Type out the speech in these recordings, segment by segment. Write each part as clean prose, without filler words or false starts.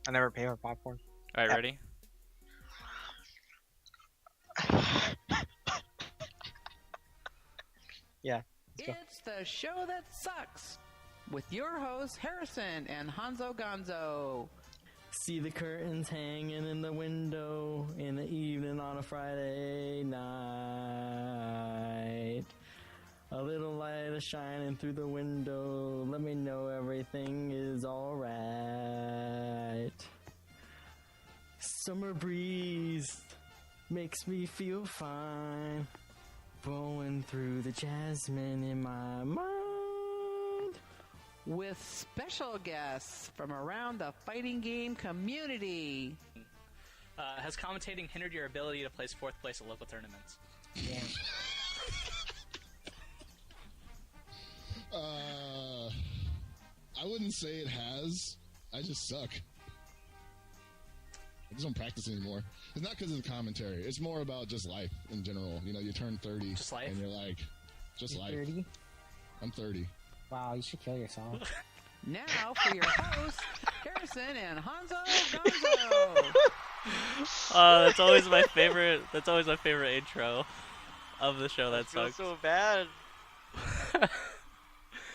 I never pay for popcorn. All right, Yep. ready? Yeah, let's go. It's the show that sucks with your hosts Harrison and Honzo Gonzo. See the curtains hanging in the window in the evening on a Friday night. A little light is shining through the window. Let me know everything is alright. Summer breeze makes me feel fine. Blowing through the jasmine in my mind. With special guests from around the fighting game community. Has commentating hindered your ability to place 4th place at local tournaments? Yeah. I wouldn't say it has. I just suck. I just don't practice anymore. It's not because of the commentary. It's more about just life in general. You know, you turn 30. Just life? And you're like, just life. 30? I'm 30. Wow, you should kill yourself. Now for your hosts, Harrison and Honzo Gonzo. That's always my favorite. That's always my favorite intro of the show. That I feel sucks. so bad.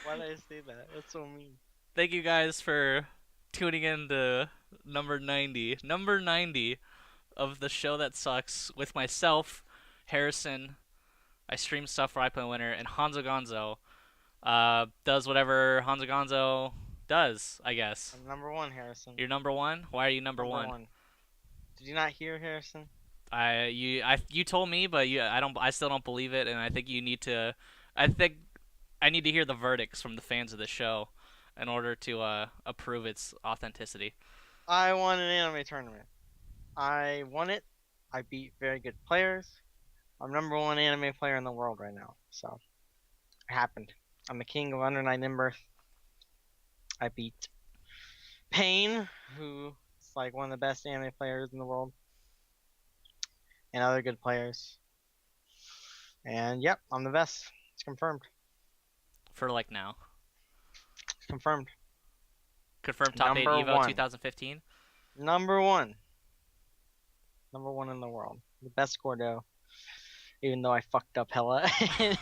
Why did I say that? That's so mean. Thank you guys for tuning in to number 90. Number 90 of the show that sucks with myself, Harrison. I stream stuff for IPLAYWINNER, and Honzo Gonzo does whatever Honzo Gonzo does, I guess. I'm number one, Harrison. You're number one? Why are you number one? Did you not hear, Harrison? You told me, but I still don't believe it, and I think you need to. I think I need to hear the verdicts from the fans of the show in order to approve its authenticity. I won an anime tournament. I won it. I beat very good players. I'm number one anime player in the world right now. So, it happened. I'm the king of under 9 in birth. I beat Pain, who is like one of the best anime players in the world, and other good players. And yep, I'm the best. It's confirmed. For like now. It's confirmed. Confirmed top 8 Number Evo one. 2015. Number one. Number one in the world. The best Gordo. Even though I fucked up hella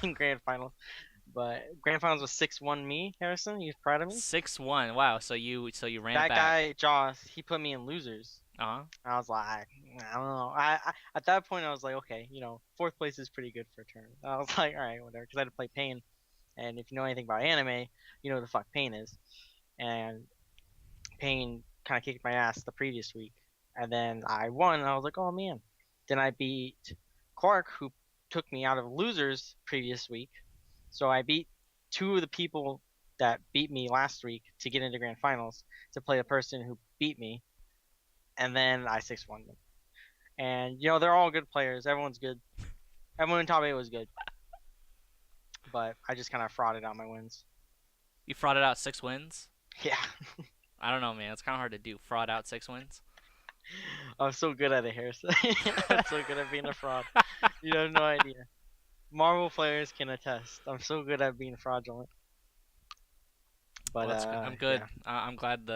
in grand finals. But grand finals was 6-1 me, Harrison. You proud of me? 6-1. Wow. So you ran That back. guy, Joss, he put me in losers. Uh-huh. I was like, I don't know. I at that point I was like, okay, you know, 4th place is pretty good for a tournament. I was like, all right, whatever, because I had to play Pain, and if you know anything about anime, you know who the fuck Pain is, and Pain kind of kicked my ass the previous week, and then I won, and I was like, oh man. Then I beat Clark, who took me out of losers previous week, so I beat 2 of the people that beat me last week to get into grand finals to play the person who beat me. And then I 6-1 them. And, you know, they're all good players. Everyone's good. Everyone in top 8 was good. But I just kind of frauded out my wins. You frauded out 6 wins? Yeah. I don't know, man. It's kind of hard to do. Fraud out 6 wins. I'm so good at it, Harrison. I'm so good at being a fraud. You have no idea. Marvel players can attest. I'm so good at being fraudulent. But Well, I'm good. Yeah. I'm glad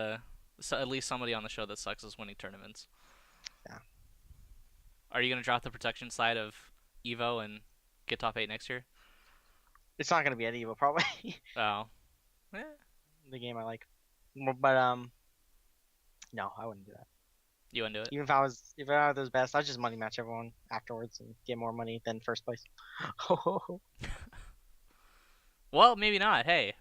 so at least somebody on the show that sucks is winning tournaments. Yeah. Are you going to drop the protection side of Evo and get top 8 next year? It's not going to be at Evo, probably. Oh. Eh. The game I like. But, no, I wouldn't do that. You wouldn't do it? Even if I was best, I'd just money match everyone afterwards and get more money than first place. Well, maybe not. Hey,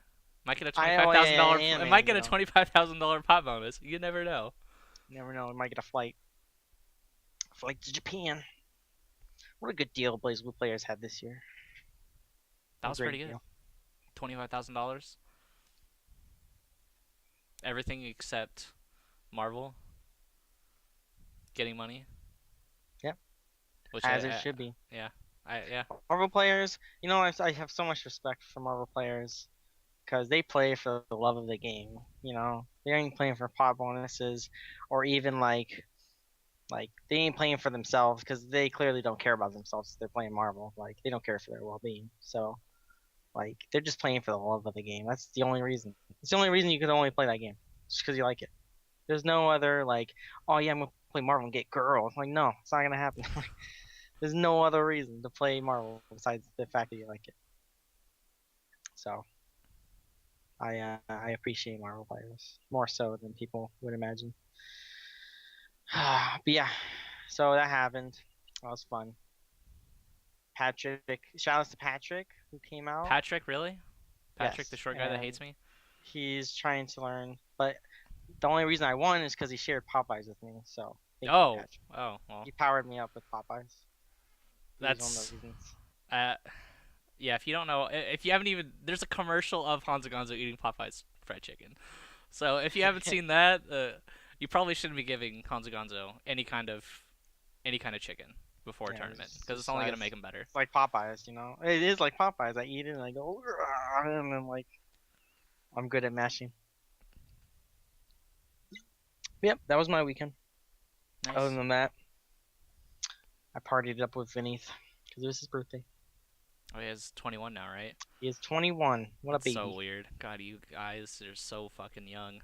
might get a I $25,000. am, It might get a you know. $25,000 pot bonus. You never know. You never know, I might get a flight. Flight to Japan. What a good deal BlazBlue players had this year. That was Great pretty good. deal. $25,000. Everything except Marvel getting money. Yep. Which As it should be. Yeah. Marvel players, you know, I have so much respect for Marvel players because they play for the love of the game. You know, they ain't playing for pot bonuses or even like they ain't playing for themselves because they clearly don't care about themselves. They're playing Marvel, like they don't care for their well-being. So, like they're just playing for the love of the game. That's the only reason. It's the only reason you could only play that game, just because you like it. There's no other like, oh yeah, I'm gonna play Marvel and get girls. Like, no, it's not gonna happen. There's no other reason to play Marvel besides the fact that you like it. So I appreciate Marvel players more so than people would imagine. But yeah, so that happened. That was fun. Patrick, shout outs to Patrick who came out. Patrick, really? Patrick, Yes, the short guy that and hates me? he's trying to learn, but the only reason I won is because he shared Popeyes with me. So thank you, Oh, Patrick. oh, well, He powered me up with Popeyes. He was one of that's the reasons. yeah. If you don't know, if you haven't even, there's a commercial of Honzo Gonzo eating Popeye's fried chicken. So if you haven't seen that, you probably shouldn't be giving Honzo Gonzo any kind of chicken before a Yeah, tournament it's because it's just only gonna nice. make him better. It's like Popeyes, you know. It is like Popeyes. I eat it and I go, "Ugh," and then like I'm good at mashing. Yep, that was my weekend. Nice. Other than that, I partied up with Vinny's because it was his birthday. Oh, he has 21 now, right? He is 21. What That's a baby. so weird. God, you guys are so fucking young.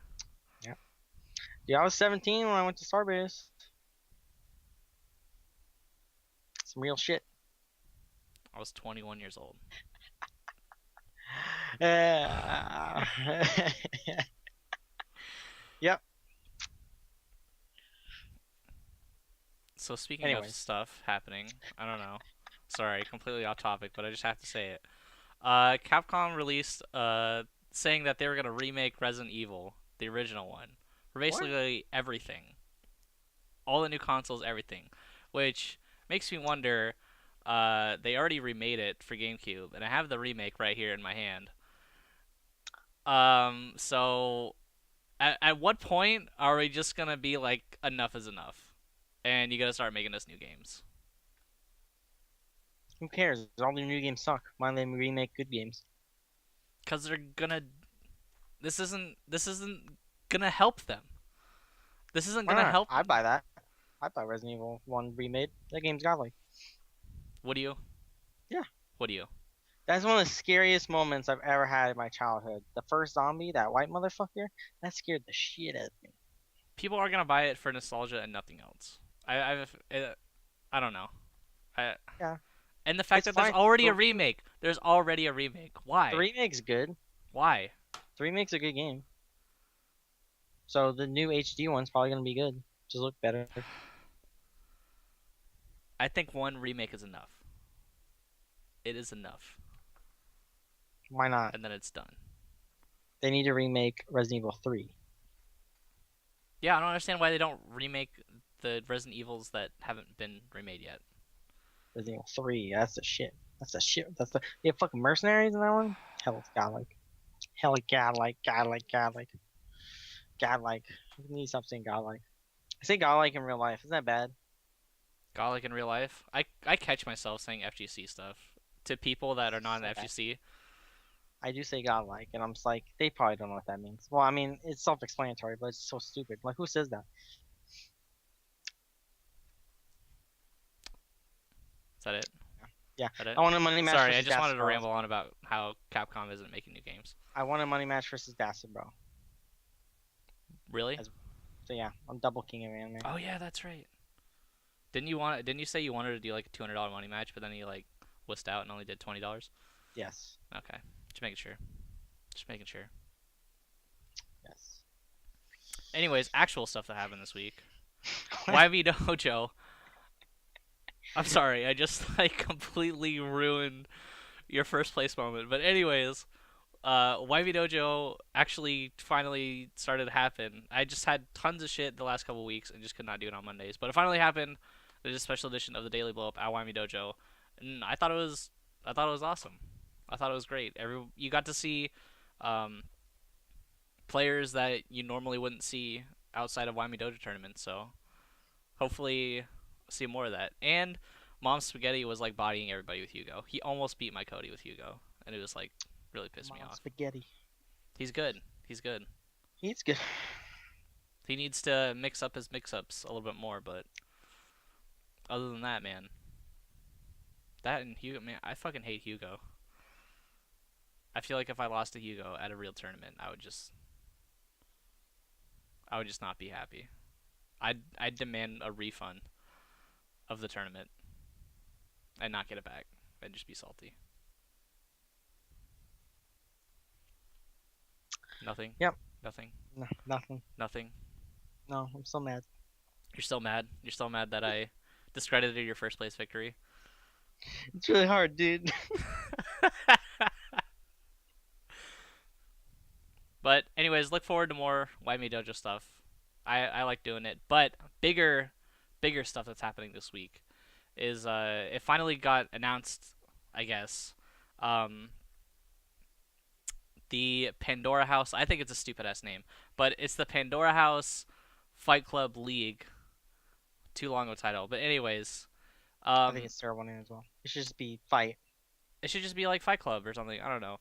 Yeah, I was 17 when I went to Starbase. Some real shit. I was 21 years old. Yep. So speaking of Anyways. stuff happening, I don't know. Sorry, completely off topic, but I just have to say it. Capcom released saying that they were gonna remake Resident Evil, the original one, for basically everything, all the new consoles, everything, which makes me wonder. They already remade it for GameCube, and I have the remake right here in my hand. So at what point are we just gonna be like, enough is enough, and you gotta start making us new games? Who cares? All the new games suck. Why don't they remake good games? Because they're gonna. This isn't gonna help them. This isn't gonna help. I'd buy that. I'd buy Resident Evil 1 remade. That game's godly. Would you? Yeah. Would you? That's one of the scariest moments I've ever had in my childhood. The first zombie, that white motherfucker, that scared the shit out of me. People are gonna buy it for nostalgia and nothing else. I don't know. Yeah. And the fact It's that there's fine. already a remake. There's already a remake. Why? The remake's good. Why? The remake's a good game. So the new HD one's probably gonna be good. Just look better. I think one remake is enough. It is enough. Why not? And then it's done. They need to remake Resident Evil 3. Yeah, I don't understand why they don't remake the Resident Evils that haven't been remade yet. Resident Evil 3, that's the shit. That's the shit. That's the they have fucking mercenaries in that one? Hell, it's godlike. Hell, godlike. Godlike. You need to stop saying godlike. I say godlike in real life. Isn't that bad? God, like in real life, I catch myself saying FGC stuff to people that are not in So bad. FGC. I do say godlike, and I'm just like, they probably don't know what that means. Well, I mean, it's self-explanatory, but it's so stupid. Like, who says that? Is that it? Yeah. Is that it? I want a money match. Sorry, I versus just wanted Bassett to Bros. ramble on about how Capcom isn't making new games. I want a money match versus Bassett, bro. Really? So yeah, I'm double king of anime. Oh yeah, that's right. Didn't you say you wanted to do like a $200 money match, but then you like wussed out and only did $20? Yes. Okay, just making sure. Just making sure. Yes. Anyways, actual stuff that happened this week. Me Dojo. I'm sorry, I just like completely ruined your first place moment. But anyways, Me Dojo actually finally started to happen. I just had tons of shit the last couple weeks and just could not do it on Mondays. But it finally happened. There's a special edition of the Daily Blow Up at Me Dojo, and I thought it was awesome. I thought it was great. You got to see players that you normally wouldn't see outside of Me Dojo tournaments. So hopefully see more of that. And Mom Spaghetti was like bodying everybody with Hugo. He almost beat my Cody with Hugo, and it was like really pissed me off. Spaghetti. He's good. He's good. He's good. He needs to mix up his mix-ups a little bit more, but other than that, man. That and Hugo, man, I fucking hate Hugo. I feel like if I lost to Hugo at a real tournament, I would just not be happy. I'd demand a refund of the tournament and not get it back. I'd just be salty. Nothing. Yep. Nothing. No, nothing. Nothing. No, I'm still mad. You're still mad. You're still mad that I discredited your first place victory. It's really hard, dude. But anyways, look forward to more Me Dojo stuff. I like doing it. But bigger stuff that's happening this week is it finally got announced, I guess. The Pandora House. I think it's a stupid ass name, but it's the Pandora House Fight Club League. Too long of a title, but anyways, I think it's a terrible name as well. It should just be Fight. It should just be like Fight Club or something. I don't know.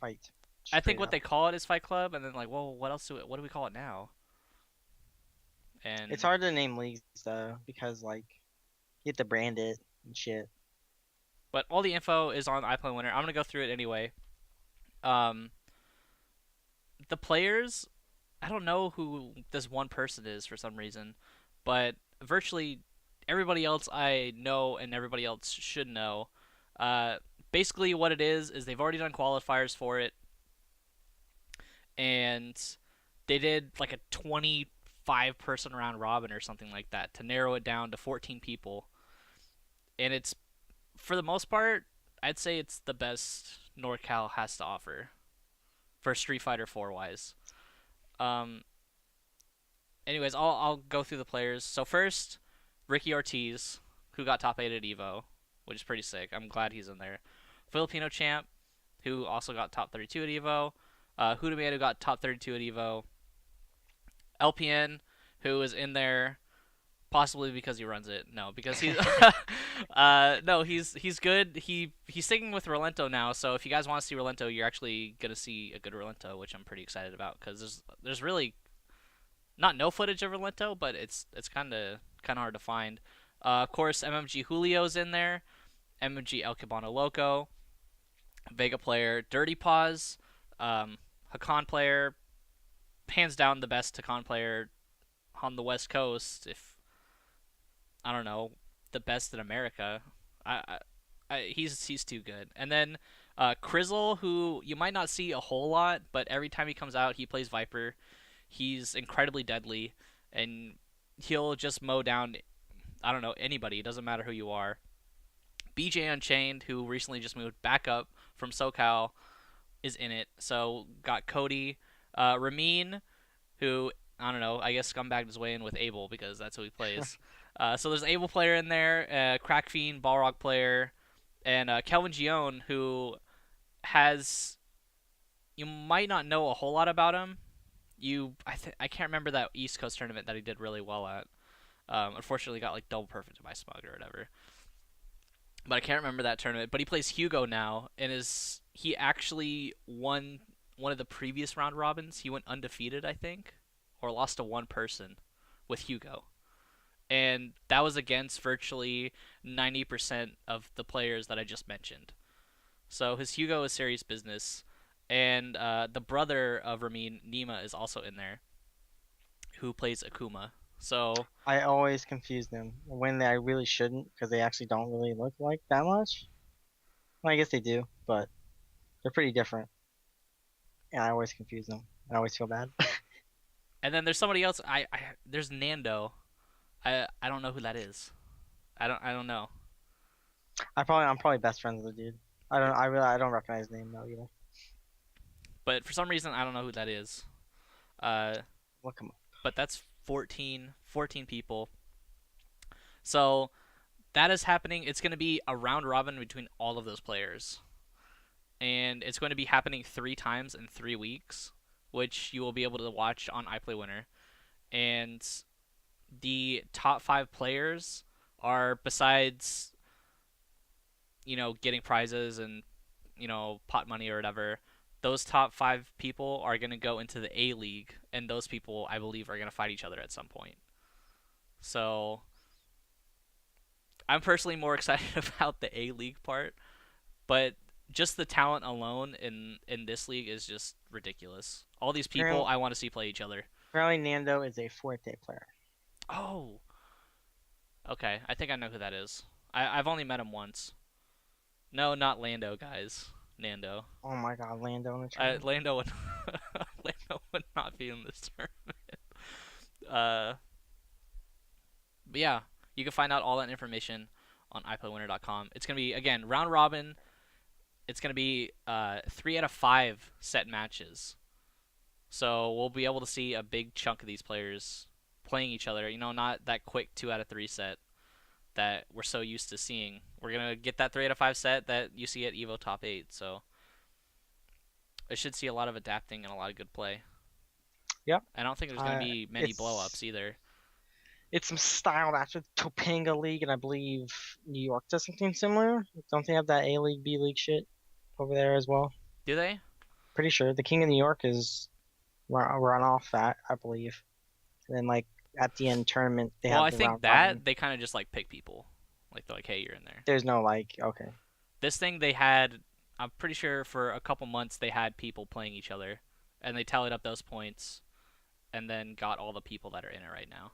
Fight. I think what they call it is Fight Club, and then like, well, what do we call it now? And it's hard to name leagues though because like you have to brand it and shit. But all the info is on IPLAYWINNER. I'm gonna go through it anyway. The players, I don't know who this one person is for some reason, but virtually everybody else I know and everybody else should know. Basically what it is they've already done qualifiers for it, and they did like a 25-person round robin or something like that to narrow it down to 14 people. And it's, for the most part, I'd say it's the best NorCal has to offer for Street Fighter 4 wise. Anyways, I'll go through the players. So first, Ricky Ortiz, who got top 8 at Evo, which is pretty sick. I'm glad he's in there. Filipino champ, who also got top 32 at Evo. Hudaman, who got top 32 at Evo. LPN, who is in there possibly because he runs it. No, because he's no, he's good. He's sticking with Rolento now. So if you guys want to see Rolento, you're actually gonna see a good Rolento, which I'm pretty excited about because there's really not no footage of Rolento, but it's kind of hard to find. Of course, MMG Julio's in there. MMG El Cabano Loco, Vega player, Dirty Paws, Hakan player, hands down the best Hakan player on the West Coast. If I don't know, the best in America. He's too good. And then Crizzle, who you might not see a whole lot, but every time he comes out, he plays Viper. He's incredibly deadly, and he'll just mow down, I don't know, anybody. It doesn't matter who you are. BJ Unchained, who recently just moved back up from SoCal, is in it. So got Cody. Ramin, who, I don't know, I guess scumbagged his way in with Abel because that's who he plays. So there's an Abel player in there, Crack Fiend, Balrog player, and Kelvin Gion, who has, you might not know a whole lot about him. I can't remember that East Coast tournament that he did really well at. Unfortunately, got like double perfect to my smug or whatever. But I can't remember that tournament. But he plays Hugo now, and he actually won one of the previous round robins. He went undefeated, I think, or lost to one person with Hugo. And that was against virtually 90% of the players that I just mentioned. So his Hugo is serious business. And the brother of Ramin, Nima, is also in there, who plays Akuma. So I always confuse them when I really shouldn't, because they actually don't really look like that much. Well, I guess they do, but they're pretty different. And I always confuse them. I always feel bad. And then there's somebody else. There's Nando. I don't know who that is. I don't know. I'm probably best friends with the dude. I don't recognize his name though either. But for some reason I don't know who that is. Look him up. But that's 14 people. So that is happening. It's going to be a round robin between all of those players. And it's going to be happening 3 times in 3 weeks, which you will be able to watch on iPlayWinner. And the top 5 players are, besides, getting prizes and, pot money or whatever, those top 5 people are going to go into the A League, and those people, I believe, are going to fight each other at some point. So I'm personally more excited about the A League part, but just the talent alone in this league is just ridiculous. All these people I want to see play each other. Apparently, Nando is a Forte player. Oh. Okay, I think I know who that is. I've only met him once. No, not Lando, guys. Nando. Oh my God, Lando in the tournament. Lando would Lando would not be in this tournament. But yeah, you can find out all that information on IPLAYWINNER.com. It's gonna be again round robin. It's gonna be 3 out of 5 set matches. So we'll be able to see a big chunk of these players playing each other. You know, not that quick 2 out of 3 set that we're so used to seeing. We're gonna get that 3 out of 5 set that you see at Evo Top 8. So I should see a lot of adapting and a lot of good play. Yep. I don't think there's gonna be many blow-ups either. It's some style match with Topanga League, and I believe New York does something similar. Don't they have that A League, B League shit over there as well? Do they? Pretty sure the King of New York is run off that, I believe. And then like at the end tournament, they have. Well, I the think round that robin. they kind of just like pick people. Like they're like, hey, you're in there. There's no like, okay. This thing they had, I'm pretty sure for a couple months they had people playing each other, and they tallied up those points, and then got all the people that are in it right now.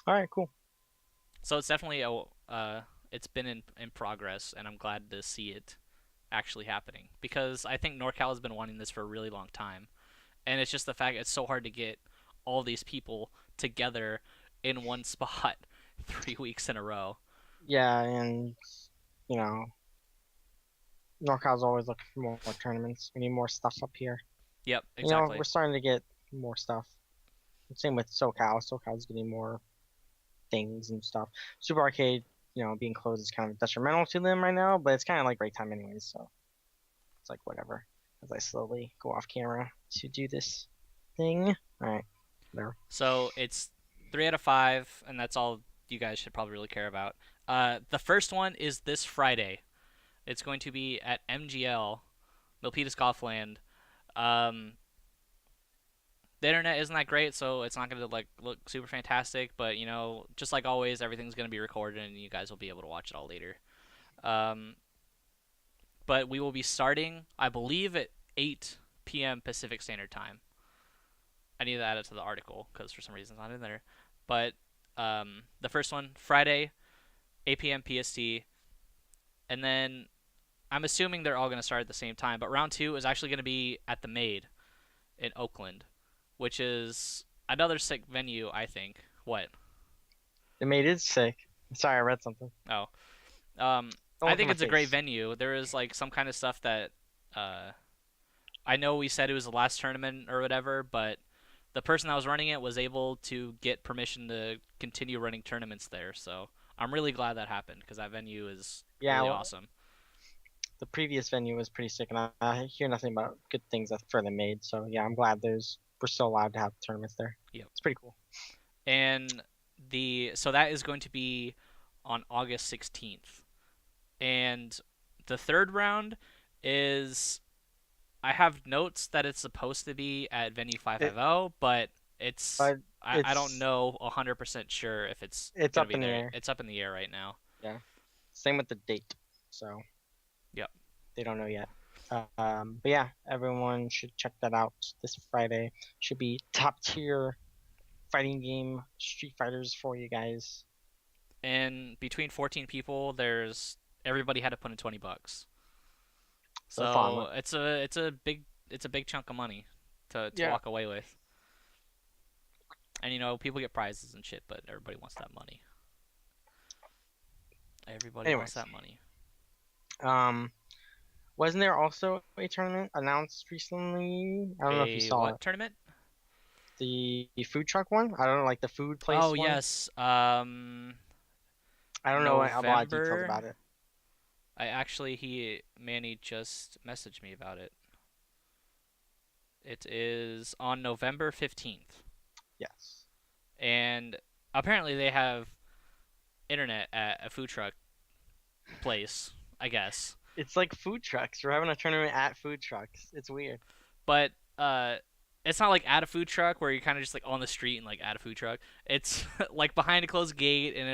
All right, cool. So it's definitely it's been in progress, and I'm glad to see it actually happening, because I think NorCal has been wanting this for a really long time, and it's just the fact it's so hard to get all these people together in one spot 3 weeks in a row. Yeah, and you know, NorCal's always looking for more tournaments. We need more stuff up here. Yep, You know, exactly. we're starting to get more stuff. Same with SoCal. SoCal's getting more things and stuff. Super Arcade, you know, being closed is kind of detrimental to them right now, but it's kind of like break time anyways, so it's like whatever. As I slowly go off camera to do this thing. All right, there. So it's 3 out of 5, and that's all you guys should probably really care about. The first one is this Friday. It's going to be at MGL, Milpitas Golfland. The internet isn't that great, so it's not going to like look super fantastic, but you know, just like always, everything's going to be recorded, and you guys will be able to watch it all later. But we will be starting, I believe, at 8 p.m. Pacific Standard Time. I need to add it to the article because for some reason it's not in there. But the first one, Friday, 8 p.m. PST. And then I'm assuming they're all going to start at the same time. But round 2 is actually going to be at the Maid in Oakland, which is another sick venue, I think. What? The Maid is sick. Sorry, I read something. Oh. Don't I look think at it's my a great face. venue. There is like some kind of stuff that I know we said it was the last tournament or whatever, but the person that was running it was able to get permission to continue running tournaments there. So I'm really glad that happened because that venue is Yeah, really well, awesome. the previous venue was pretty sick, and I hear nothing about good things for the Maid. So yeah, I'm glad we're still allowed to have tournaments there. Yep. It's pretty cool. And so that is going to be on August 16th. And the third round is, I have notes that it's supposed to be at venue 550, but it's But I don't know 100% sure if it's It's gonna up be in the there. air. It's up in the air right now. Yeah. Same with the date. So. Yep. They don't know yet. But yeah, everyone should check that out this Friday. Should be top tier fighting game Street Fighters for you guys. And between 14 people, everybody had to put in $20. So fun. So it's a big chunk of money to Yeah. walk away with. And you know, people get prizes and shit, but everybody wants that money. Everybody wants that money. Wasn't there also a tournament announced recently? I don't know if you saw What it. tournament? The food truck one? I don't know, like the food place Oh one? yes. I don't know a lot of details November? about it. Manny just messaged me about it. It is on November 15th. Yes. And apparently they have internet at a food truck place, I guess. It's like food trucks. We're having a tournament at food trucks. It's weird. But it's not like at a food truck where you're kind of just like on the street and like at a food truck. It's like behind a closed gate, and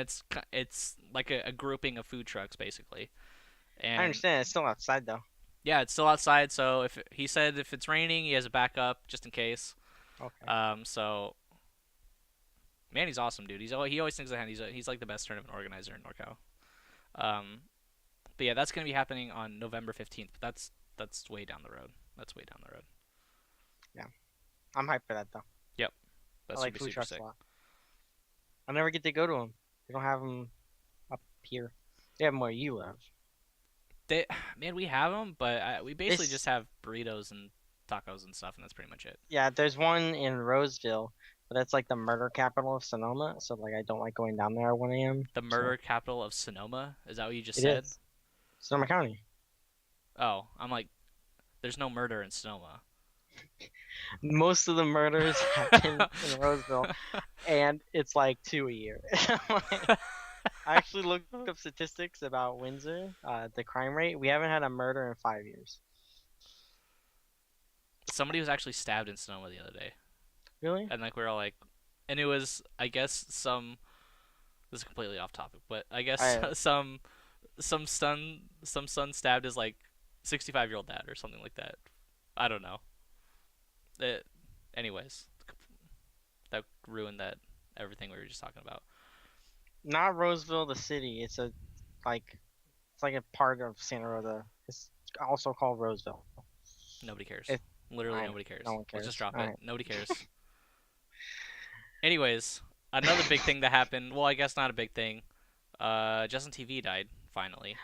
it's like a grouping of food trucks basically. And I understand. It's still outside though. Yeah, it's still outside. So if he said if it's raining, he has a backup just in case. Okay. So man, he's awesome, dude. He always thinks ahead. He's like the best tournament organizer in NorCal. But yeah, that's gonna be happening on November 15th. But that's way down the road. That's way down the road. Yeah, I'm hyped for that though. Yep, I that's like gonna be food super trucks sick. a lot. I never get to go to them. They don't have them up here. They have them where you live. Man, we have them, but we basically It's- just have burritos and tacos and stuff, and that's pretty much it. Yeah, there's one in Roseville, but that's like the murder capital of Sonoma. So like, I don't like going down there at 1 a.m. The murder capital of Sonoma? Is that what you just It said? is. Sonoma County. Oh, I'm like, there's no murder in Sonoma. Most of the murders happen in Roseville, and it's like 2 a year. I actually looked up statistics about Windsor, the crime rate. We haven't had a murder in 5 years. Somebody was actually stabbed in Sonoma the other day, Really? and like we were all like, and it was, I guess, some. This is completely off topic, but I guess I- some son stabbed his like 65-year-old dad or something like that. I don't know. Anyways, that ruined that everything we were just talking about. Not Roseville, the city. It's like a part of Santa Rosa. It's also called Roseville. Nobody cares. It- Literally I- nobody cares. no one Let's just cares. drop it. Alright. Nobody cares. Anyways, another big thing that happened. Well, I guess not a big thing. Justin TV died finally.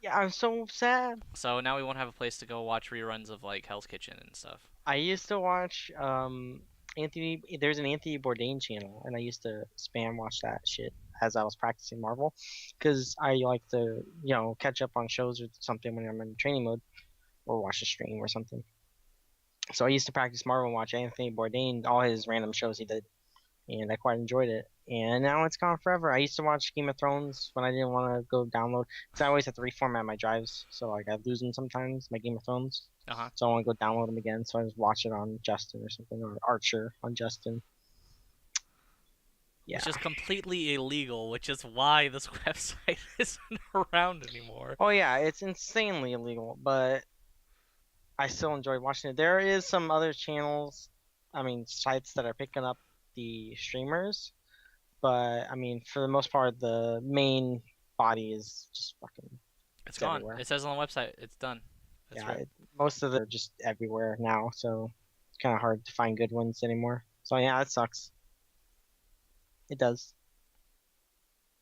Yeah, I'm so sad. So now we won't have a place to go watch reruns of like Hell's Kitchen and stuff. I used to watch Anthony. There's an Anthony Bourdain channel, and I used to spam watch that shit as I was practicing Marvel, because I like to catch up on shows or something when I'm in training mode, or watch a stream or something. So I used to practice Marvel and watch Anthony Bourdain, all his random shows he did, and I quite enjoyed it. And now it's gone forever. I used to watch Game of Thrones when I didn't want to go download, because I always have to reformat my drives, so like I lose them sometimes, my Game of Thrones. Uh-huh. So I want to go download them again, so I just watch it on Justin or something, or Archer on Justin. Yeah. Which is completely illegal, which is why this website isn't around anymore. Oh yeah, it's insanely illegal, but I still enjoy watching it. There is some other channels, sites that are picking up the streamers, but for the most part, the main body is just fucking. It's gone. everywhere. It says on the website. It's done. That's Yeah, right. most of them are just everywhere now, so it's kind of hard to find good ones anymore. So yeah, it sucks. It does.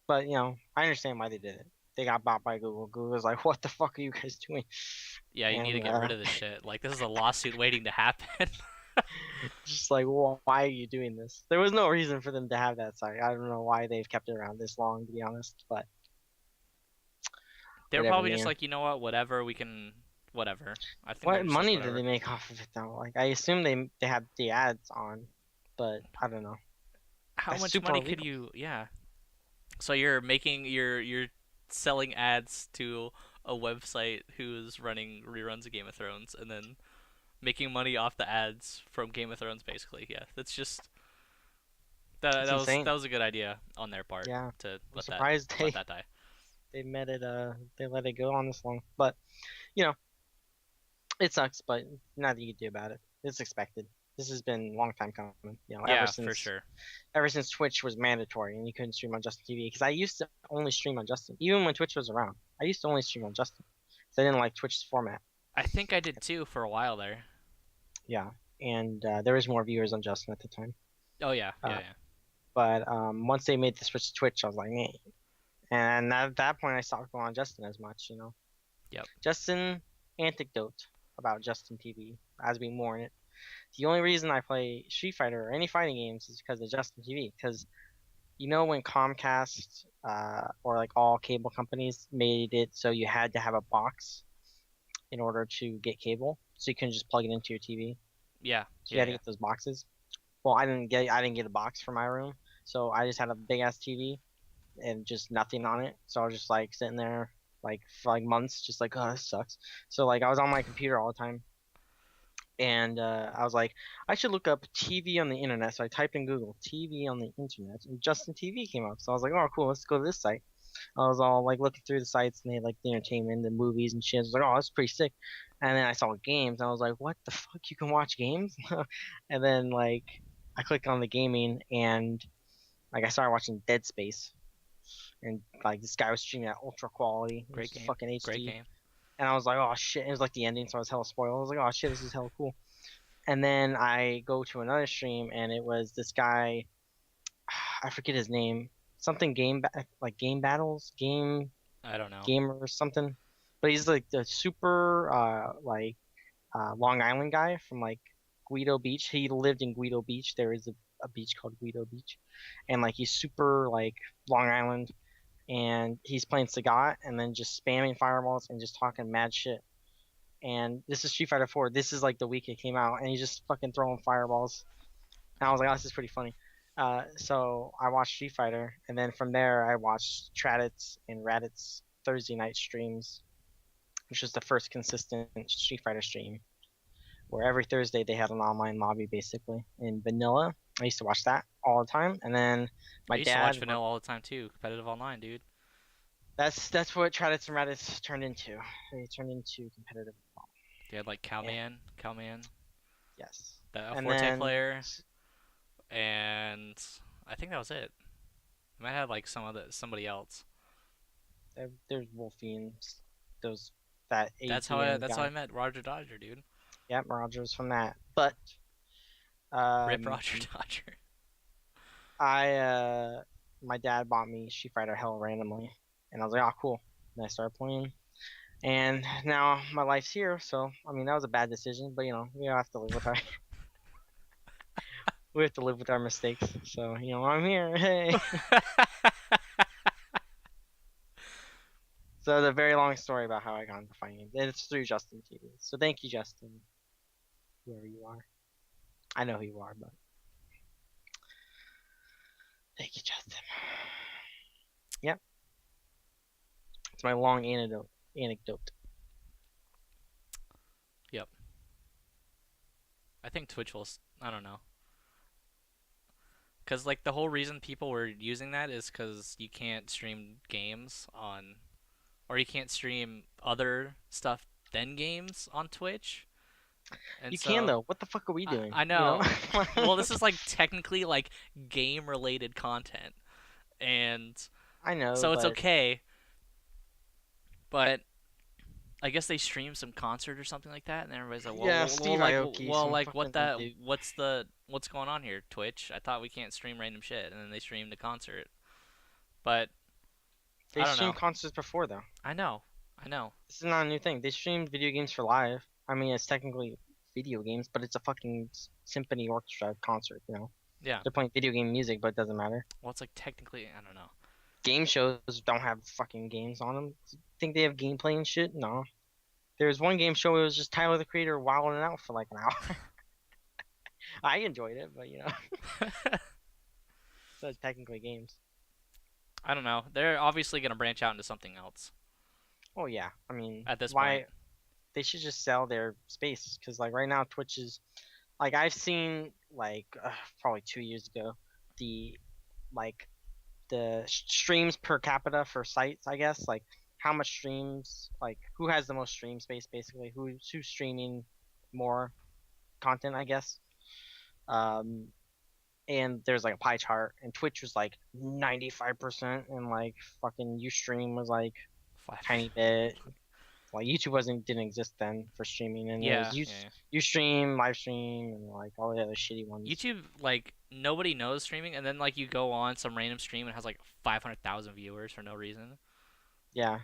But I understand why they did it. They got bought by Google. Google's like, what the fuck are you guys doing? Yeah, you need to And, get rid of this shit. Like, this is a lawsuit waiting to happen. Just like, well, why are you doing this? There was no reason for them to have that site. I don't know why they've kept it around this long, to be honest. But They were whatever, probably just man. like, you know what, whatever, we can, whatever. I think they're What just like, money whatever. do they make off of it though? Like, I assume they have the ads on, but I don't know. How That's much super money illegal. could you? Yeah. So you're selling ads to a website who's running reruns of Game of Thrones and then making money off the ads from Game of Thrones, basically. Yeah, that's just It's insane. that was a good idea on their part. Yeah, To I'm let surprised let that die. they let it go on this long. But it sucks. But nothing you can do about it. It's expected. This has been a long time coming. Yeah, Ever since for sure. ever since Twitch was mandatory and you couldn't stream on Justin TV. Because I used to only stream on Justin, even when Twitch was around. I used to only stream on Justin. Because I didn't like Twitch's format. I think I did too for a while there. Yeah, and there was more viewers on Justin at the time. Oh yeah, yeah. But once they made the switch to Twitch, I was like, man. And at that point, I stopped going on Justin as much. Yep. Justin anecdote about Justin TV as we mourn it. The only reason I play Street Fighter or any fighting games is because of Justin TV. Because when Comcast or like all cable companies made it so you had to have a box in order to get cable, so you couldn't just plug it into your TV. Yeah. So you had to get those boxes. Well, I didn't get a box for my room, so I just had a big ass TV and just nothing on it. So I was just like sitting there like for like months, just like, oh, this sucks. So like I was on my computer all the time. And I was like, I should look up TV on the internet. So I typed in Google TV on the internet, and Justin TV came up. So I was like, oh, cool, let's go to this site. I was all like looking through the sites and they had like the entertainment, the movies and shit. I was like, oh, that's pretty sick. And then I saw games and I was like, what the fuck? You can watch games? And then like I clicked on the gaming and like I started watching Dead Space and like this guy was streaming at ultra quality. It Great was game. fucking Great HD. game. And I was like, oh shit. It was like the ending, so I was hella spoiled. I was like, oh shit, this is hella cool. And then I go to another stream and it was this guy, I forget his name. Something like game battles, I don't know. gamer or something. But he's like the super Long Island guy from like Guido Beach. He lived in Guido Beach. There is a beach called Guido Beach. And like he's super like Long Island and he's playing Sagat and then just spamming fireballs and just talking mad shit. And this is Street Fighter 4. This is like the week it came out and he's just fucking throwing fireballs. And I was like, oh, this is pretty funny. So I watched Street Fighter, and then from there I watched Tradit's and Radit's Thursday night streams, which was the first consistent Street Fighter stream, where every Thursday they had an online lobby basically in vanilla. I used to watch that all the time, and then my I used to dad. watch vanilla all the time too. Competitive online, dude. That's what Tradit's and Radit's turned into. They turned into competitive. They had like Cowman, Yes. a And Forte then player, and I think that was it. I might have like somebody else. there's Wolfians, those that That's ATM how guy. I met Roger Dodger, dude. Yep, Rogers from that. But Rip Roger Dodger. My dad bought me Street Fighter Hell randomly, and I was like, oh cool. And I started playing, and now my life's here. So I mean, that was a bad decision, but you know, we have to live with our we have to live with our mistakes. So you know, I'm here. Hey. So the very long story about how I got into fighting games, and it's through Justin TV. So thank you, Justin, whoever you are. I know who you are, but thank you, Justin. Yep, it's my long anecdote. Yep. I think Twitch will. I don't know. Cause like the whole reason people were using that is because you can't stream games on, or you can't stream other stuff than games on Twitch. And You so, can though. What the fuck are we doing? I know. Well, this is like technically like game related content, and I know. so it's but okay. But I guess they streamed some concert or something like that, and everybody's like, "Well, Yeah, Steve Aoki, some like fucking dude. what's going on here, Twitch? I thought we can't stream random shit." And then they streamed the concert, but They I don't streamed know. concerts before though. I know. This is not a new thing. They streamed video games for live. I mean, it's technically video games, but it's a fucking symphony orchestra concert. You know, Yeah. they're playing video game music, but it doesn't matter. Well, it's like technically, I don't know. Game shows don't have fucking games on them. Think they have gameplay and shit? No. There was one game show where it was just Tyler the Creator wilding out for like an hour. I enjoyed it, but you know, so it's technically games. I don't know. They're obviously gonna branch out into something else Oh yeah, I mean, at this why point. they should just sell their space because like right now Twitch is like I've seen like probably 2 years ago the like the streams per capita for sites, I guess, like how much streams, like who has the most stream space basically, who's streaming more content, I guess. um and there's like a pie chart and Twitch was like 95% and like fucking Ustream was like tiny bit. Like YouTube didn't exist then for streaming, and Yeah, it was yeah. Ustream, Livestream, and like all the other shitty ones. YouTube, like nobody knows streaming, and then like you go on some random stream and it has like 500,000 viewers for no reason. Yeah,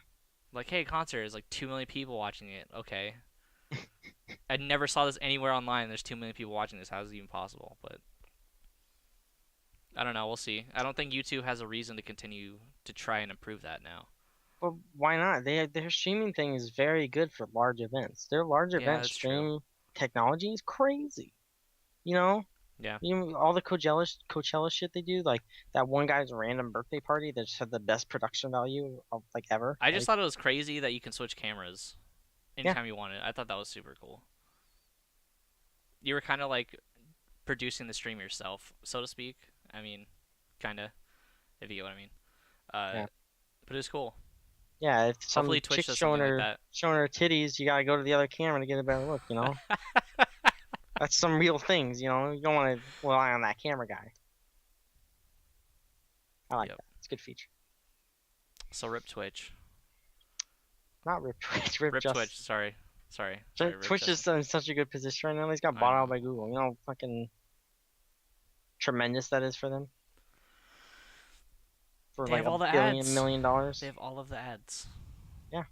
Like, hey, concert is like 2 million people watching it. Okay. I never saw this anywhere online. There's 2 million people watching this. How is it even possible? But I don't know. We'll see. I don't think YouTube has a reason to continue to try and improve that now. but why not? Their streaming thing is very good for large events. Their large Yeah, event that's stream true. technology is crazy. You know, Yeah. all the Coachella shit they do, like that one guy's random birthday party that just had the best production value of like ever. I just Like, thought it was crazy that you can switch cameras anytime you want it. I thought that was super cool. You were kind of like producing the stream yourself, so to speak. I mean, kind of, if you get what I mean. Yeah. but it's cool. Yeah, if some Hopefully Twitch chick's does showing something like her that. showing her titties, you gotta go to the other camera to get a better look. That's some real things. You don't want to rely on that camera guy. I like Yep. that. It's a good feature. So rip Twitch. Not rip Twitch, rip Rip just. Twitch. Sorry, rip Twitch is in such a good position right now. He's got I bought know. out by Google. You know, fucking tremendous that is for them. For They like have all the $1 ads. million. They have all of the ads. Yeah.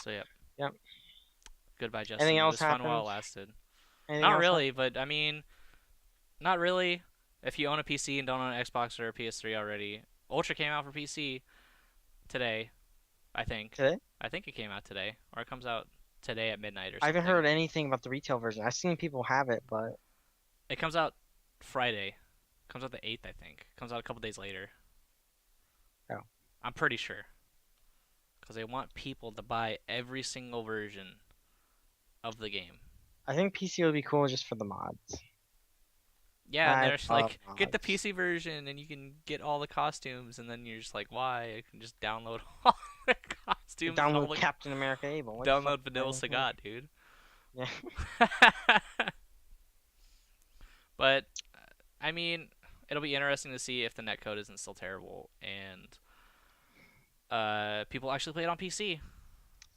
So yep. Yep. Goodbye, Justin. Anything It else was fun while it happened? lasted. Anything Not else really, but I mean, not really. If you own a PC and don't own an Xbox or a PS3 already, Ultra came out for PC today, I think. Today? I think it came out today, or it comes out today at midnight or I something. haven't heard anything about the retail version. I've seen people have it, but It comes out Friday. Comes out the 8th, I think. Comes out a couple days later. Oh. I'm pretty sure. Because they want people to buy every single version of the game. I think PC would be cool just for the mods. Yeah, and I they're just love like, get the mods. PC version and you can get all the costumes, and then you're just like, why? I can just download all the costumes. and all Download the... Captain America Able. What the Download fuck? Vanilla Sagat, dude. Yeah. But, I mean, it'll be interesting to see if the netcode isn't still terrible and people actually play it on PC.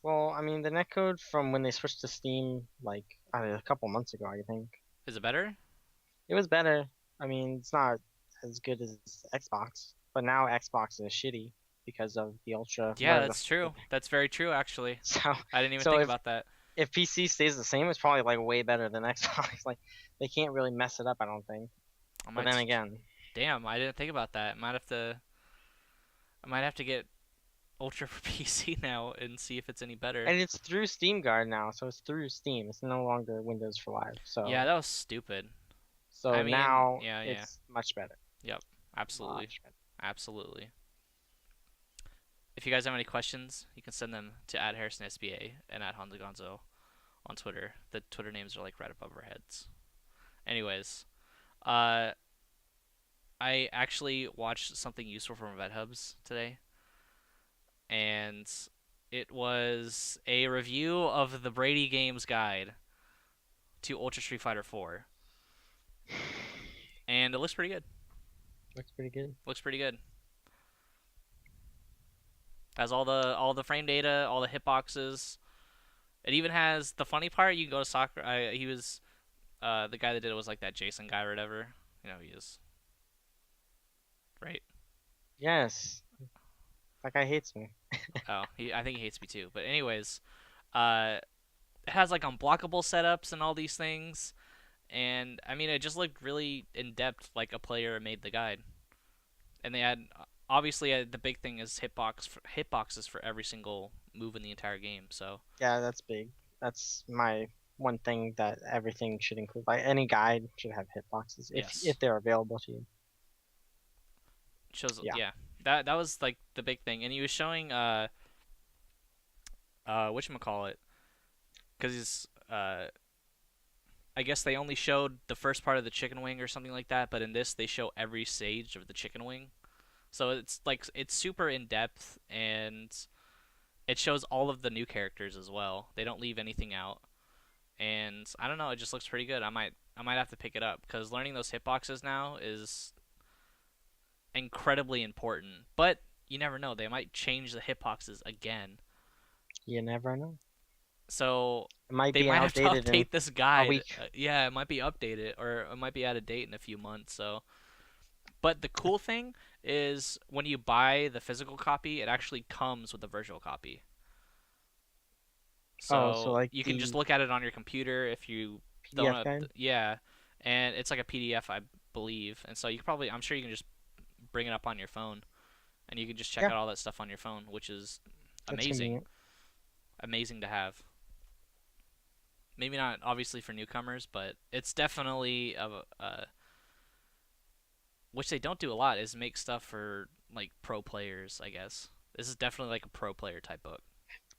Well, I mean, the netcode from when they switched to Steam, like a couple months ago, I think Is it better? it was better. I mean, it's not as good as Xbox, but now Xbox is shitty because of the Ultra. Yeah, that's true. That's very true, actually. So I didn't even So think if- about that. if PC stays the same, it's probably like way better than Xbox. Like they can't really mess it up, I don't think. I But might then again, Damn, I didn't think about that. I might have to get Ultra for PC now and see if it's any better. and it's through Steam Guard now, so it's through Steam. It's no longer Windows for Live. So Yeah, that was stupid. So I mean, now yeah. it's much better. Absolutely. Much better. Absolutely. If you guys have any questions, you can send them to @HarrisonSBA and @Honzo Gonzo on Twitter. The Twitter names are like right above our heads. Anyways, I actually watched something useful from VetHubs today, and it was a review of the BradyGame's Guide to Ultra Street Fighter 4, and it looks pretty good. Looks pretty good. Looks pretty good. Has all the frame data, all the hitboxes. It even has the funny part. You can go to soccer. He was the guy that did it was like that Jason guy or whatever. You know who he is, right? Yes. That guy hates me. Oh, I think he hates me too. But anyways, it has like unblockable setups and all these things, and I mean it just looked really in depth, like a player made the guide. And they had obviously the big thing is hitboxes for every single move in the entire game. So Yeah, that's big. That's my one thing that everything should include. Like any guide should have hitboxes Yes. if they're available to you. shows Yeah. that was like the big thing. And he was showing whatchamacallit, because he's I guess they only showed the first part of the chicken wing or something like that, but in this they show every stage of the chicken wing. So it's like it's super in depth, and it shows all of the new characters as well. They don't leave anything out. And I don't know, it just looks pretty good. I might have to pick it up because learning those hitboxes now is incredibly important. But you never know, they might change the hitboxes again. You never know. So It might they be might have to outdated in update this guide. week. Yeah, it might be updated, or it might be out of date in a few months. So, but the cool thing is when you buy the physical copy, it actually comes with a virtual copy. So, so like you can the just look at it on your computer if you PDF don't guide? yeah, and it's like a PDF, I believe. And so you can I'm sure you can just bring it up on your phone, and you can just check Yeah. out all that stuff on your phone, which is That's amazing. convenient. Amazing to have. Maybe not obviously for newcomers, but it's definitely which they don't do a lot is make stuff for like pro players, I guess. This is definitely like a pro player type book.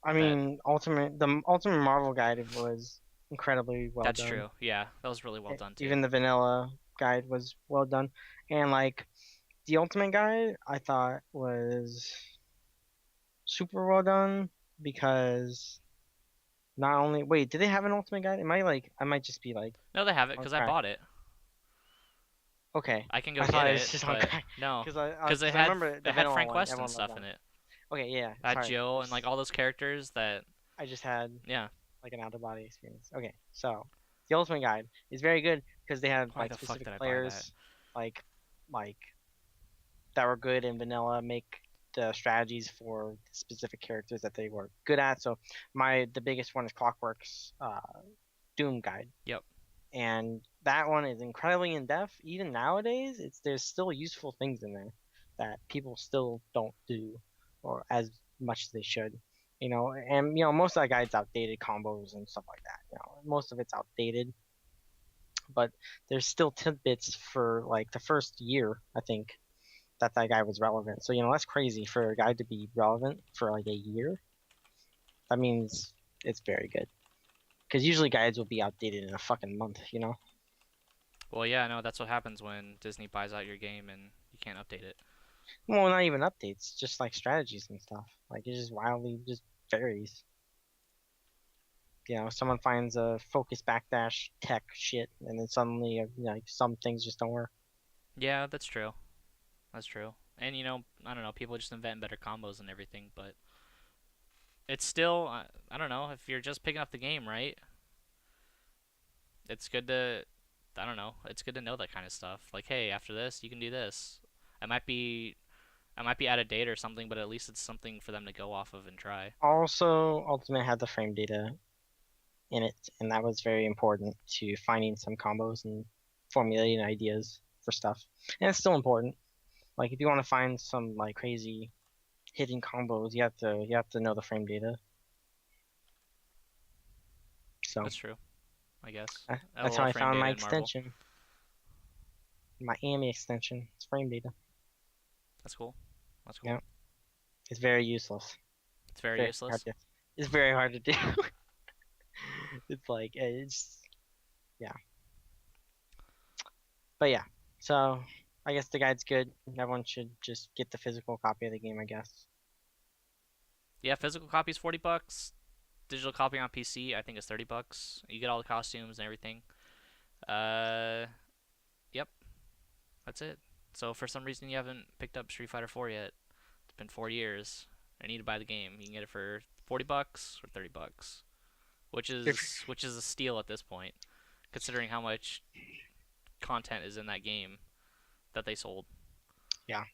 I mean, the Ultimate Marvel guide was incredibly well That's done. true. Yeah, that was really well done too. Even the vanilla guide was well done, and like The Ultimate Guide I thought was super well done because not only wait, did they have an Ultimate Guide? Am I like I might just be like No, they have it on because I crack. bought it. Okay, I can go I get thought it was it, just on but crack no, because I because because I remember the it had vanilla Frank one. West and Everyone loved stuff in that. it. Okay, yeah, It had sorry. Jill and like all those characters that I just had yeah. like an out of body experience. Okay, so the Ultimate Guide is very good because they had Why like the fuck specific did I buy that? players, like like that were good in vanilla make the strategies for specific characters that they were good at. So the biggest one is Clockwork's Doom Guide, Yep. and that one is incredibly in depth. Even nowadays, there's still useful things in there that people still don't do or as much as they should. And most of that guide's outdated combos and stuff like that. Most of it's outdated, but there's still tidbits for like the first year, I think, that guy was relevant. So that's crazy for a guy to be relevant for like a year. That means it's very good. Because usually guides will be outdated in a fucking month. Well, yeah, no, that's what happens when Disney buys out your game and you can't update it. Well, not even updates, just like strategies and stuff. Like it just wildly just varies. Someone finds a focus backdash tech shit, and then suddenly, like some things just don't work. Yeah, that's true. That's true. And I don't know, people just invent better combos and everything, but it's still, I don't know, if you're just picking up the game, right? It's good to, I don't know, it's good to know that kind of stuff. Like, hey, after this, you can do this. I might be out of date or something, but at least it's something for them to go off of and try. Also, Ultimate had the frame data in it, and that was very important to finding some combos and formulating ideas for stuff. And it's still important. Like if you want to find some like crazy hidden combos, you have to know the frame data. So That's true, I guess. that's how I found my extension. My AMI extension. It's frame data. That's cool. That's cool. Yeah. It's very useless. It's very useless. It's very hard to do. It's yeah. But yeah, so I guess the guide's good. Everyone should just get the physical copy of the game, I guess. Yeah, physical copy is $40. Digital copy on PC, I think, is $30. You get all the costumes and everything. Yep. That's it. So for some reason you haven't picked up Street Fighter 4 yet, it's been 4 years. I need to buy the game. You can get it for $40 or $30, which is a steal at this point, considering how much content is in that game that they sold. Yeah.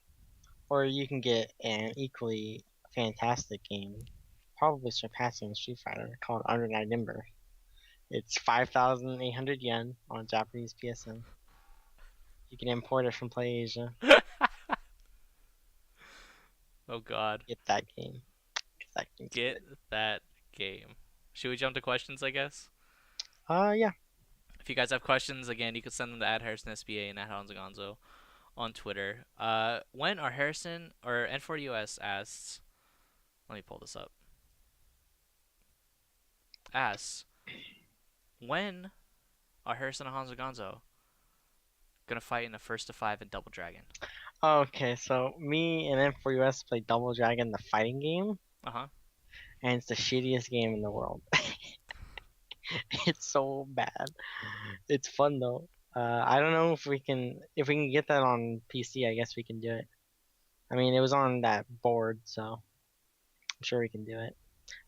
Or you can get an equally fantastic game, probably surpassing Street Fighter, called Under Night Ember. It's 5,800 yen on Japanese PSN. You can import it from PlayAsia. Oh God. Get that game. Get that game. Should we jump to questions, I guess? Yeah. If you guys have questions, again, you can send them to @HarrisonSBA and @Honzo Gonzo on Twitter. When are Harrison or N4US asks, let me pull this up. Asks, when are Harrison and Honzo Gonzo gonna fight in a 1-to-5 in Double Dragon? Okay, so me and N4US play Double Dragon, the fighting game. Uh-huh. And it's the shittiest game in the world. It's so bad. It's fun though. I don't know if we can get that on PC. I guess we can do it. I mean, it was on that board, so I'm sure we can do it.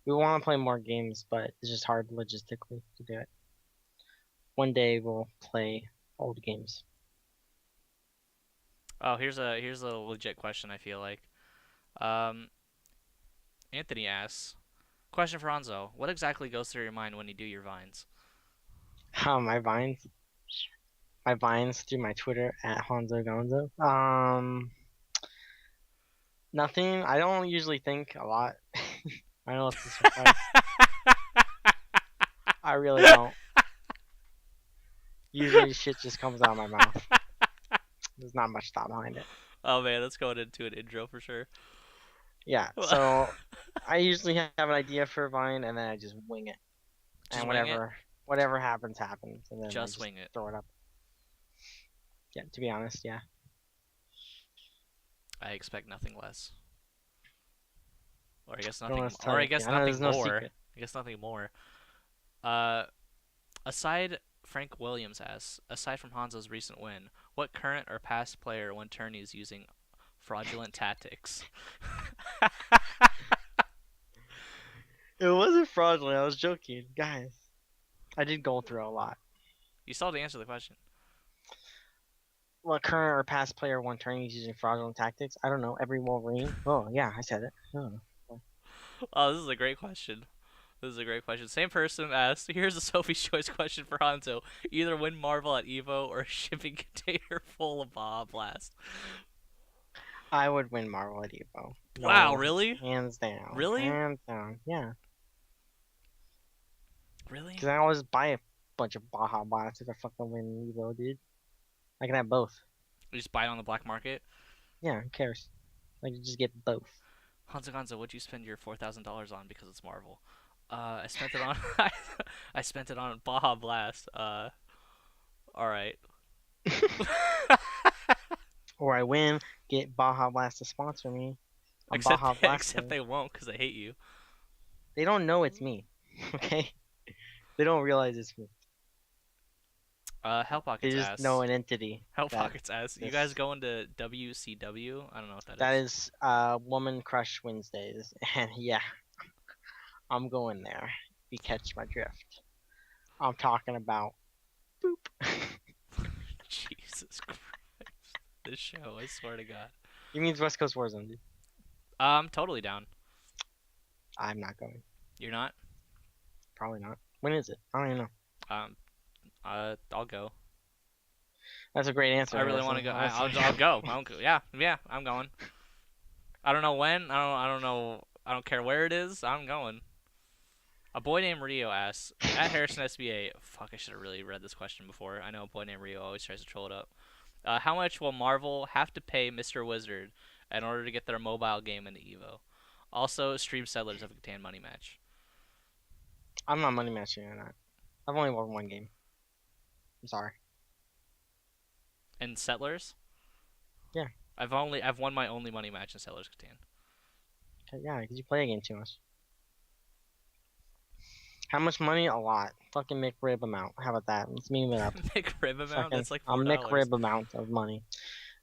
We want to play more games, but it's just hard logistically to do it. One day we'll play old games. Oh, here's a legit question, I feel like. Anthony asks, question for Honzo, what exactly goes through your mind when you do your vines? My vines? My vines through my Twitter @Honzo Gonzo. Nothing. I don't usually think a lot. I know it's a surprise. I really don't. Usually shit just comes out of my mouth. There's not much thought behind it. Oh man, that's going into an intro for sure. Yeah, so I usually have an idea for a vine and then I just wing it. Just and wing it? whatever happens, happens. And then Just wing it. throw it up. Yeah, to be honest, yeah. I expect nothing less. Or I guess Don't nothing. let us tell Or I you. guess I know nothing there's no more. secret. I guess nothing more. Uh, aside Frank Williams asks, aside from Hanzo's recent win, what current or past player won tourneys using fraudulent tactics? It wasn't fraudulent. I was joking, guys. I did go through a lot. You still have to answer the question. What current or past player won tourneys using fraudulent tactics? I don't know. Every Wolverine. Oh yeah, I said it. Oh. Oh, this is a great question. This is a great question. Same person asked, here's a Sophie's Choice question for Hanzo. Either win Marvel at EVO or a shipping container full of Baja Blast. I would win Marvel at Evo. Wow, really? Hands down. Really? Hands down. Yeah. Really? Because I always buy a bunch of Baja Blasts if I fucking win Evo, dude. I can have both. You just buy it on the black market? Yeah, who cares? I can just get both. Honzo Gonzo, what'd you spend your $4,000 on because it's Marvel? I spent it on I spent it on Baja Blast. Alright. Or I win, get Baja Blast to sponsor me. I'm Except, Baja Blast. except they won't because they hate you. They don't know it's me. Okay? They don't realize it's me. Hell They Pockets just ass. know an entity. Hell that- Pockets ass. You this- guys going to WCW? I don't know what that is. That is Woman Crush Wednesdays. And yeah, I'm going there. If you catch my drift. I'm talking about boop. Jesus Christ. This show, I swear to God. He means West Coast Warzone, dude. I'm totally down. I'm not going. You're not? Probably not. When is it? I don't even know. I'll go. That's a great answer. I really want to go. I'll go. I'll go. Yeah, I'm going. I don't know when. I don't know. I don't care where it is. I'm going. A boy named Rio asks, at Harrison SBA. Fuck, I should have really read this question before. I know a boy named Rio always tries to troll it up. How much will Marvel have to pay Mr. Wizard in order to get their mobile game into Evo? Also, stream Settlers of Catan money match. I'm not money matching or not. I've only won one game. I'm sorry. And Settlers? Yeah. I've won my only money match in Settlers Catan. Okay, yeah, because you play a game too much. How much money? A lot. Fucking McRib amount. How about that? Let's meme it up. McRib amount? Fucking That's like a $4. McRib amount of money.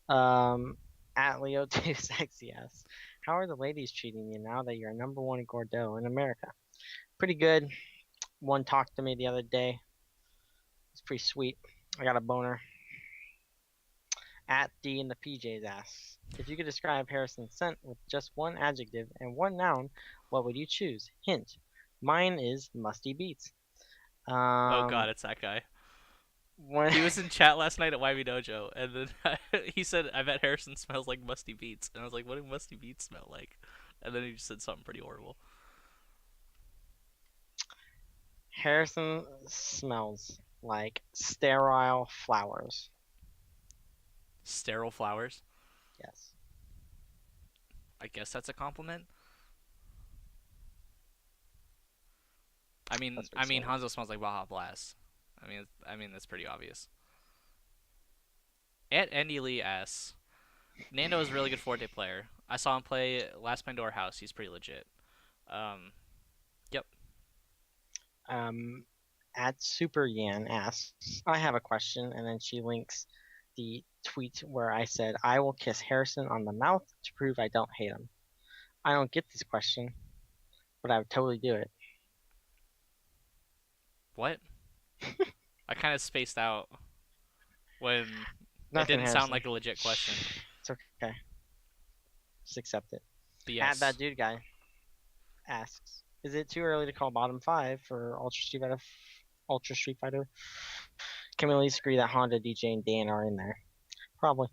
At Leo2 Sexy asks, how are the ladies treating you now that you're #1 Gordo in America? Pretty good. One talked to me the other day. It's pretty sweet. I got a boner. At D in the PJs asks, if you could describe Harrison's scent with just one adjective and one noun, what would you choose? Hint. Mine is musty beats. Oh god, it's that guy. When He was in chat last night at Me Dojo, and then he said, I bet Harrison smells like musty beats. And I was like, what do musty beats smell like? And then he just said something pretty horrible. Harrison smells like sterile flowers. Sterile flowers? Yes. I guess that's a compliment. I mean, That's what it smells. Hanzo smells like Baja Blast. I mean that's pretty obvious. At Andy Lee asks, Nando is a really good Forte player. I saw him play last Pandora House. He's pretty legit. Yep. At Super Yan asks, I have a question, and then she links the tweet where I said, I will kiss Harrison on the mouth to prove I don't hate him. I don't get this question, but I would totally do it. What? I kind of spaced out when Nothing, it didn't sound Harrison. like a legit question. It's okay. Just accept it. But yes. At that dude guy asks, is it too early to call bottom 5 for Ultra Street Fighter? Can we at least agree that Honda, DJ, and Dan are in there? Probably.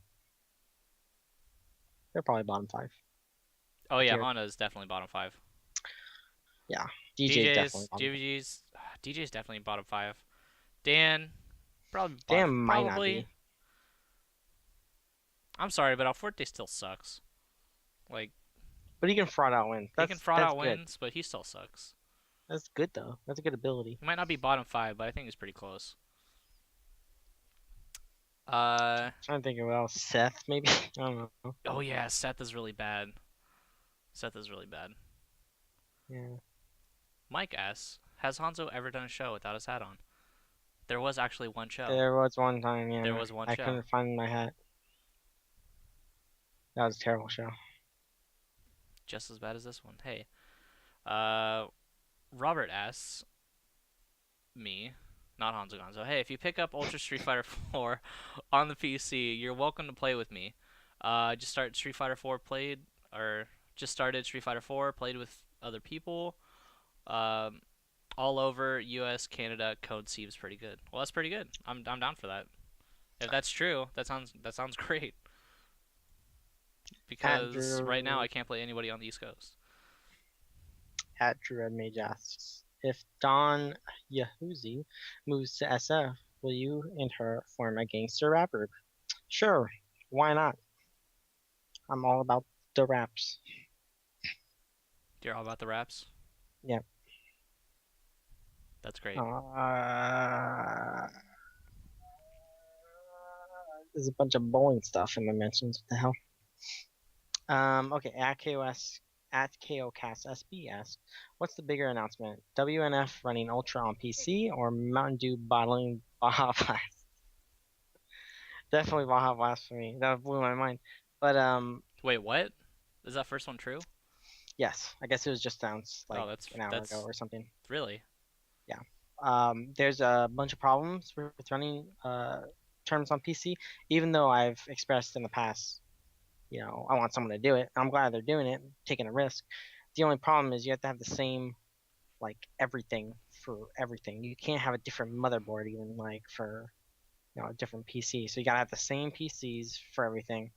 They're probably bottom 5. Oh yeah, Here. Honda is definitely bottom 5. DJ's definitely bottom 5. DJ's definitely bottom 5. Dan, probably. Dan might not probably. be. I'm sorry, but Alforte still sucks. Like But he can fraud out wins. he can fraud that's out good. wins, but he still sucks. That's good though. That's a good ability. He might not be bottom 5, but I think he's pretty close. trying to think of what else. Seth, maybe? I don't know. Oh yeah, Seth is really bad. Seth is really bad. Yeah. Mike asks, has Hanzo ever done a show without his hat on? There was actually one show. There was one time, yeah. There was one I show. couldn't find my hat. That was a terrible show. Just as bad as this one. Hey. Robert asks me, not Honzo Gonzo, hey, if you pick up Ultra Street Fighter 4 on the PC, you're welcome to play with me. Just started Street Fighter 4, played with other people. All over US, Canada, code seems pretty good. Well, that's pretty good. I'm down for that. If that's true, that sounds great. Because right now I can't play anybody on the East Coast. At Drew Red Mage asks, if Don Yahuzi moves to SF, will you and her form a gangster rap group? Sure, why not? I'm all about the raps. You're all about the raps? Yep. That's great. There's a bunch of bowling stuff in the mentions. What the hell? Okay, at KOCast SB asks, what's the bigger announcement? WNF running Ultra on PC or Mountain Dew bottling Baja Blast? Definitely Baja Blast for me. That blew my mind. But wait, what? Is that first one true? yes, I guess it was just announced like that's an hour ago or something. Really? Yeah. There's a bunch of problems with running terms on PC, even though I've expressed in the past, you know, I want someone to do it. I'm glad they're doing it, taking a risk. The only problem is you have to have the same, like, everything for everything. You can't have a different motherboard even, like, for, you know, a different PC. So you gotta have the same PCs for everything.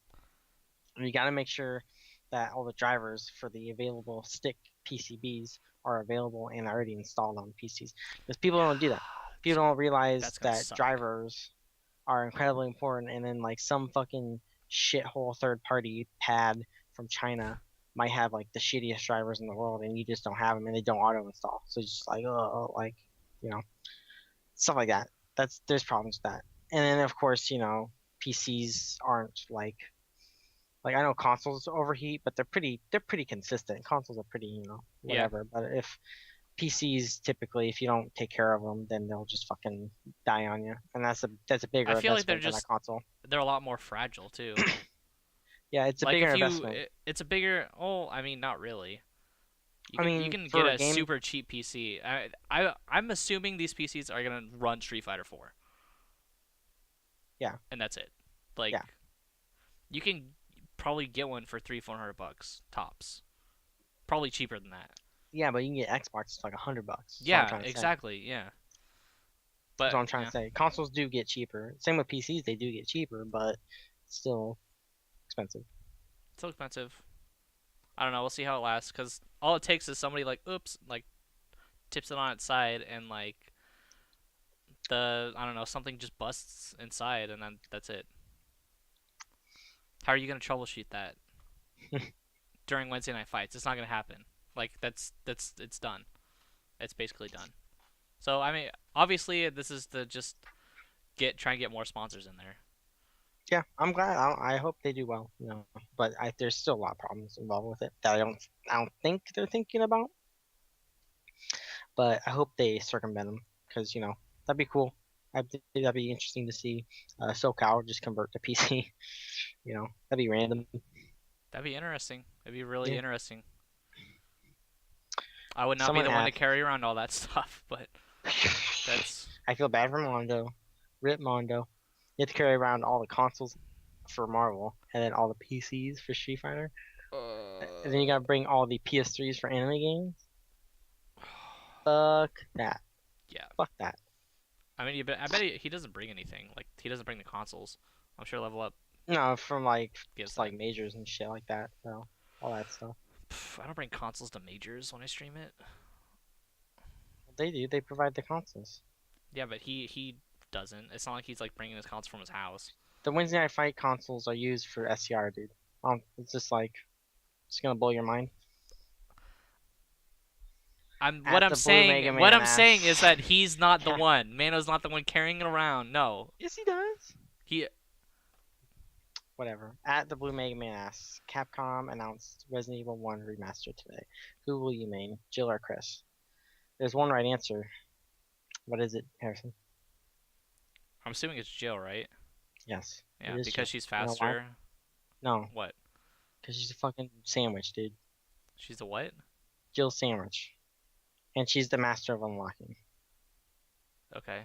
And you gotta make sure that all the drivers for the available stick PCBs are available and already installed on PCs. Because people don't do that. People don't realize that drivers are incredibly important, and then like some fucking shithole third-party pad from China might have like the shittiest drivers in the world, and you just don't have them, and they don't auto-install. So it's just like, oh, like, you know, stuff like that. There's problems with that. And then of course, you know, PCs aren't like I know consoles overheat, but they're pretty consistent. Consoles are pretty, you know, whatever. Yeah. But if PCs typically, if you don't take care of them, then they'll just fucking die on you, and that's a bigger I feel like investment than a console. They're a lot more fragile too. Yeah, it's a like bigger investment. It's a bigger. Oh, I mean, not really. You can for get a super cheap PC. I'm assuming these PCs are gonna run Street Fighter 4. Yeah. And that's it. Like, yeah. You can probably get one for $300-400 tops. Probably cheaper than that. Yeah, but you can get Xbox for like $100. Yeah, exactly. Yeah. But that's what I'm trying to say. Consoles do get cheaper. Same with PCs, they do get cheaper, but still expensive. Still expensive. I don't know. We'll see how it lasts, because all it takes is somebody like, oops, like tips it on its side, and like I don't know, something just busts inside, and then that's it. How are you gonna troubleshoot that during Wednesday night fights? It's not gonna happen. Like it's done. It's basically done. So I mean, obviously this is to just try and get more sponsors in there. Yeah, I'm glad. I hope they do well. You know, but there's still a lot of problems involved with it that I don't think they're thinking about. But I hope they circumvent them, because you know that'd be cool. That'd be interesting to see SoCal just convert to PC. You know, that'd be random. That'd be interesting. It'd be really interesting. I would not be the one to carry around all that stuff, but that's. I feel bad for Mondo. Rip Mondo. You have to carry around all the consoles for Marvel, and then all the PCs for Street Fighter. And then you gotta bring all the PS3s for anime games. Fuck that. Yeah. Fuck that. I mean, I bet he doesn't bring anything. Like, he doesn't bring the consoles. I'm sure Level Up. No, from like just like majors and shit like that. So all that stuff. I don't bring consoles to majors when I stream it. They do. They provide the consoles. Yeah, but he doesn't. It's not like he's like bringing his console from his house. The Wednesday Night Fight consoles are used for SCR, dude. It's just like, it's gonna blow your mind. What I'm saying is that he's not the one. Mano's not the one carrying it around. No. Yes, he does. whatever. At the Blue Mega Man asks, Capcom announced Resident Evil 1 remastered today. Who will you main, Jill or Chris? There's one right answer. What is it, Harrison? I'm assuming it's Jill, right? Yes. Yeah, it is because Jill. she's You know why? faster. No, What? because she's a fucking sandwich, dude. She's a what? Jill sandwich. And she's the master of unlocking. Okay.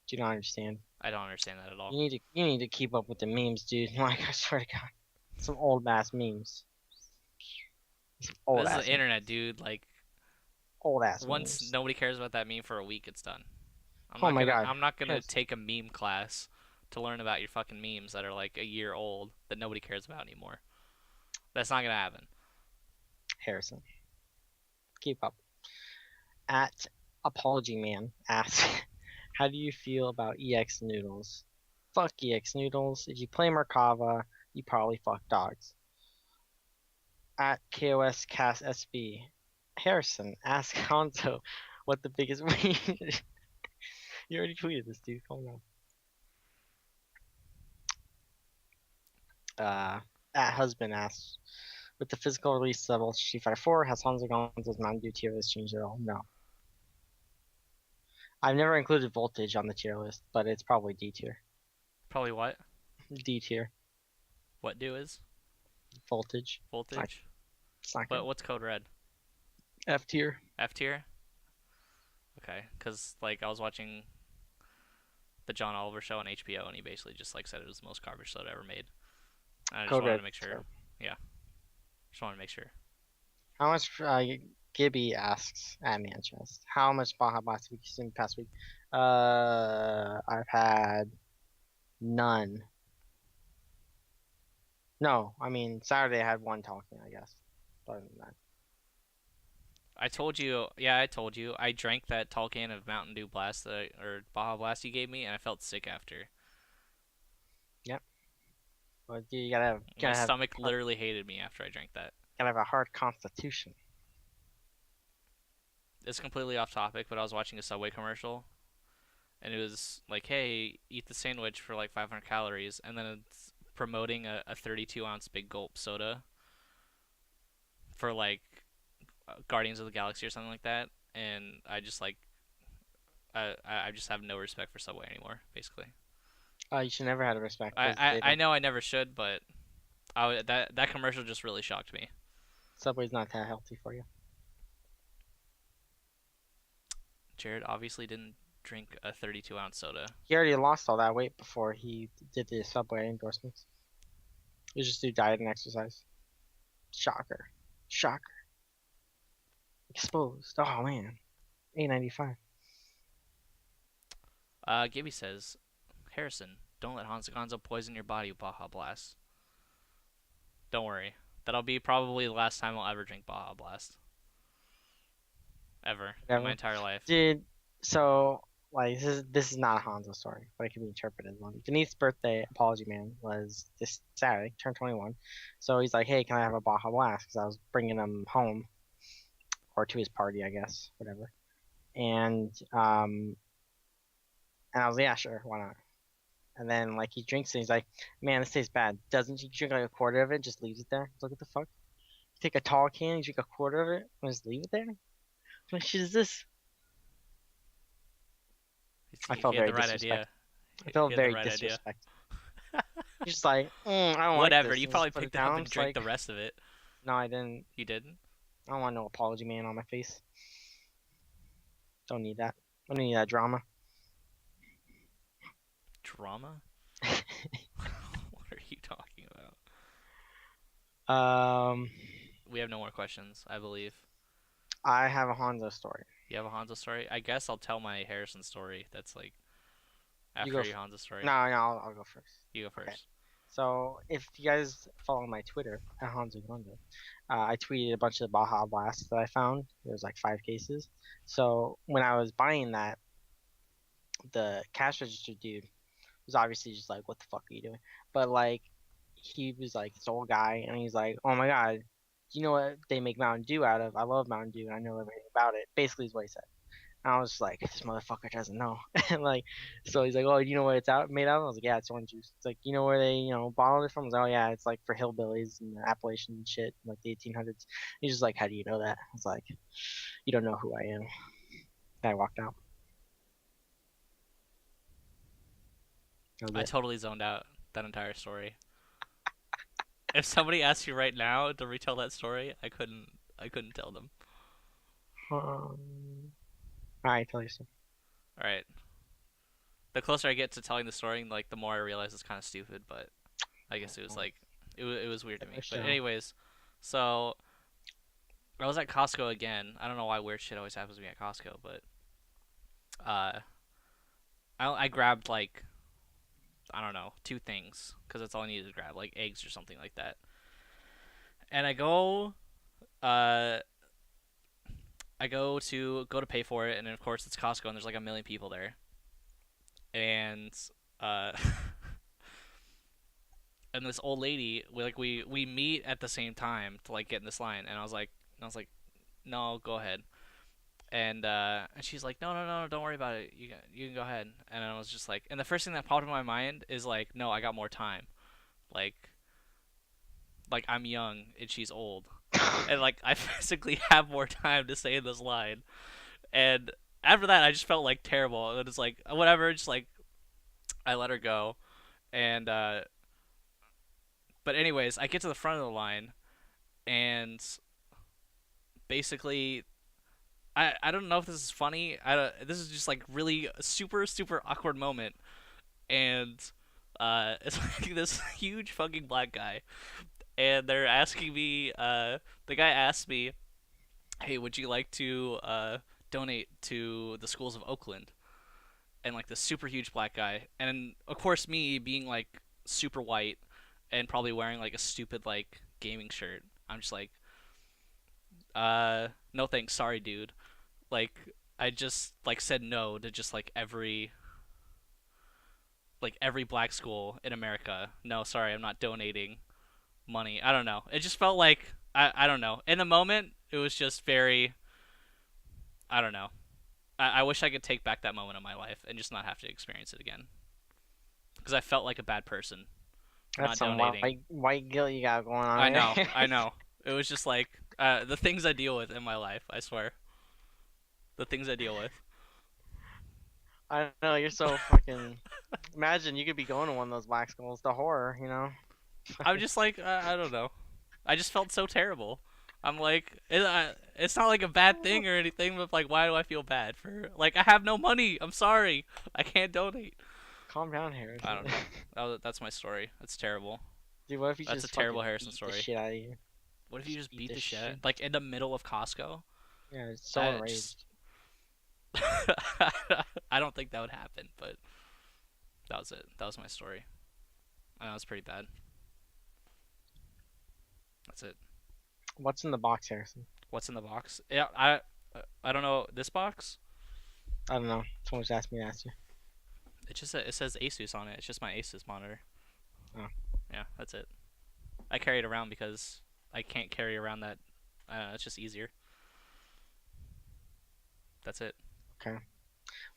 Do you not understand? I don't understand that at all. You need to keep up with the memes, dude. Like, I swear to God. Some old ass memes. Some old This is ass the internet, dude. Like, old ass once memes. nobody cares about that meme for a week, it's done. Oh my God. I'm not gonna Harrison. take a meme class to learn about your fucking memes that are like a year old that nobody cares about anymore. That's not gonna happen. Harrison. Keep up. At Apology Man asks, how do you feel about EX Noodles? Fuck EX Noodles. If you play Merkava, you probably fuck dogs. At KOS Cast SB, Harrison asks Honzo what the biggest weed is. You already tweeted this, dude. Calm down. At Husband asks, with the physical release level Street Fighter 4, has Honzo Gonzo's Mountain Dew tier list changed at all? No. I've never included Voltage on the tier list, but it's probably D tier. Probably what? D tier. What do is? Voltage. Voltage? It's not But good. what's code red? F tier. F tier? Okay, because like I was watching the John Oliver show on HBO, and he basically just like said it was the most garbage soda ever made. And I just Code wanted red. to make sure. Yeah, just wanted to make sure. How much? Gibby asks at Manchester. How much Baja Blast have you seen the past week? I've had none. No, I mean Saturday I had one talking, I guess. Other than that. I told you, yeah, I told you. I drank that tall can of Mountain Dew Blast or Baja Blast you gave me, and I felt sick after. But you gotta My have stomach literally hated me after I drank that. gotta have a hard constitution. It's completely off topic, but I was watching a Subway commercial, and it was like, hey, eat the sandwich for like 500 calories, and then it's promoting a 32-ounce big gulp soda for like Guardians of the Galaxy or something like that, and I just like, I just have no respect for Subway anymore, basically. You should never have respect. I know I never should, but that commercial just really shocked me. Subway's not that healthy for you. Jared obviously didn't drink a 32-ounce soda. He already lost all that weight before he did the Subway endorsements. You just do diet and exercise. Shocker. Shocker. Exposed. Oh man. $8.95. Gibby says, Harrison, don't let Honzo Gonzo poison your body with Baja Blast. Don't worry. That'll be probably the last time I'll ever drink Baja Blast. Ever. In my entire life. Dude, so like this is not a Hanzo story, but it can be interpreted as one. Denise's birthday, Apology Man, was this Saturday, turned 21. So he's like, hey, can I have a Baja Blast? Because I was bringing him home, or to his party, I guess, whatever. And I was like, yeah, sure, why not? And then like he drinks it, and he's like, man, this tastes bad. Doesn't he drink like a quarter of it, just leaves it there? Look at the fuck. You take a tall can, you drink a quarter of it, and just leave it there? What shit is this? I felt very disrespected. I felt very disrespected. He's just like, I don't Whatever, like this. you And probably just put picked it it up down. and It's drank like, the rest of it. no, I didn't. You didn't? I don't want no Apology Man on my face. Don't need that. I don't need that drama. Drama? What are you talking about? We have no more questions, I believe. I have a Honzo story. You have a Hanzo story? I guess I'll tell my Harrison story. That's like after go your Hanzo story. No, I'll go first. You go first. Okay. So if you guys follow my Twitter at Honzo Gonzo, I tweeted a bunch of the Baja Blasts that I found. There was like 5 cases. So when I was buying that, the cash register dude was obviously just like, "What the fuck are you doing?" But like, he was like this old guy, and he's like, "Oh my god, you know what they make Mountain Dew out of? I love Mountain Dew, and I know everything about it." Basically, is what he said. I was like, this motherfucker doesn't know. Like, so he's like, oh, you know what it's made out of? I was like, yeah, it's orange juice. It's like, you know where they, bottled it from? I was like, oh yeah, it's like for hillbillies and Appalachian shit, like the 1800s. He's just like, how do you know that? I was like, you don't know who I am. And I walked out. That was I it. totally zoned out that entire story. If somebody asked you right now to retell that story, I couldn't tell them. All right, tell you something. All right. The closer I get to telling the story, like the more I realize it's kind of stupid, but I guess it was like it was weird to me. But anyways, so I was at Costco again. I don't know why weird shit always happens to me at Costco, but I grabbed like, I don't know, 2 things because that's all I needed to grab, like eggs or something like that. And I go to pay for it, and of course it's Costco, and there's like a million people there. And and this old lady, we meet at the same time to like get in this line, and I was like, no, go ahead. And she's like, no, don't worry about it. You can go ahead. And I was just like, and the first thing that popped in my mind is like, no, I got more time. Like I'm young and she's old, and like I physically have more time to stay in this line. And after that, I just felt like terrible. And it's like whatever, just like I let her go. And but anyways, I get to the front of the line, and basically I don't know if this is funny. This is just like really a super awkward moment, and it's like this huge fucking black guy, and they're asking me. The guy asked me, "Hey, would you like to donate to the schools of Oakland?" And like the super huge black guy, and of course me being like super white and probably wearing like a stupid like gaming shirt, I'm just like, no thanks, sorry dude. Like I just like said no to just like every black school in America. No, sorry, I'm not donating money. I don't know. It just felt like I don't know. In the moment, it was just very, I don't know. I wish I could take back that moment of my life and just not have to experience it again. Because I felt like a bad person for That's not some donating. white guilt you got going on. I know, there. I know. It was just like the things I deal with in my life. I swear, the things I deal with. I know, you're so fucking. Imagine you could be going to one of those black schools. The horror, I'm just like I don't know. I just felt so terrible. I'm like, it's not like a bad thing or anything, but like, why do I feel bad for? Like, I have no money. I'm sorry, I can't donate. Calm down, Harrison. I don't know. That's my story. That's terrible. Dude, what if you That's just a terrible fucking Harrison beat story. the shit out of you? What if you just beat the shit? shit. Like in the middle of Costco? Yeah, it's so That enraged. I don't think that would happen, but that was it. That was my story. I know it was pretty bad. That's it. What's in the box, Harrison? What's in the box? Yeah, I don't know. This box? I don't know. Someone just asked me to ask you. It says Asus on it. It's just my Asus monitor. Oh. Yeah, that's it. I carry it around because I can't carry around that. It's just easier. That's it. Okay.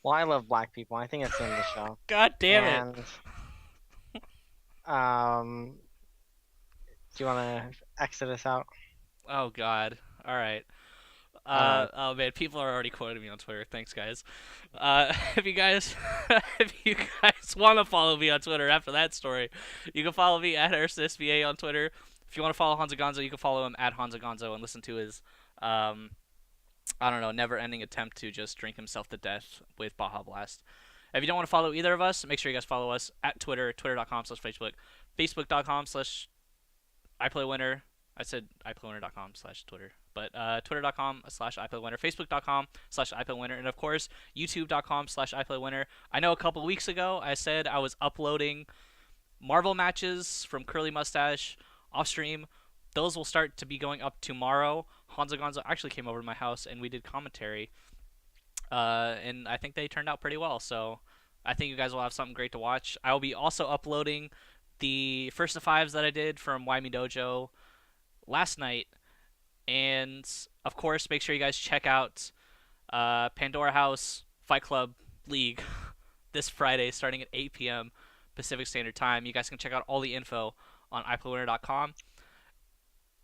Well, I love black people. I think that's the end of the show. God damn it! And, do you want to exit us out? Oh God. All right. Oh man, people are already quoting me on Twitter. Thanks, guys. If you guys want to follow me on Twitter after that story, you can follow me at HarrisonSBA on Twitter. If you want to follow Honzo Gonzo, you can follow him at Honzo Gonzo and listen to his, I don't know, never-ending attempt to just drink himself to death with Baja Blast. If you don't want to follow either of us, make sure you guys follow us at Twitter, twitter.com/Facebook, facebook.com/IPLAYWINNER. I said iPlayWinner.com/Twitter, but twitter.com/iPlayWinner, facebook.com/iPlayWinner, and of course youtube.com/iPlayWinner. I know a couple weeks ago I said I was uploading Marvel matches from Curly Mustache off stream. Those will start to be going up tomorrow. Honzo Gonzo actually came over to my house and we did commentary, and I think they turned out pretty well. So I think you guys will have something great to watch. I will be also uploading the first of fives that I did from Me Dojo last night, and of course make sure you guys check out Pandora House Fight Club League this Friday starting at 8 p.m. Pacific Standard Time. You guys can check out all the info on IPLAYWINNER.com.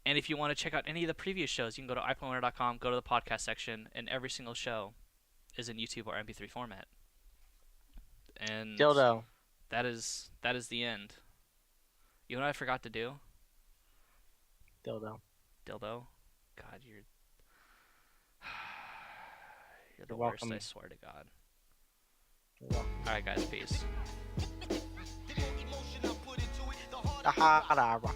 And if you want to check out any of the previous shows, you can go to IPLAYWINNER.com, go to the podcast section, and every single show is in YouTube or MP3 format. And Dildo. that is the end. You know what I forgot to do? Dildo. Dildo. God, you're the You're worst, welcome. I swear to God. You're welcome. Alright guys, peace. Aha,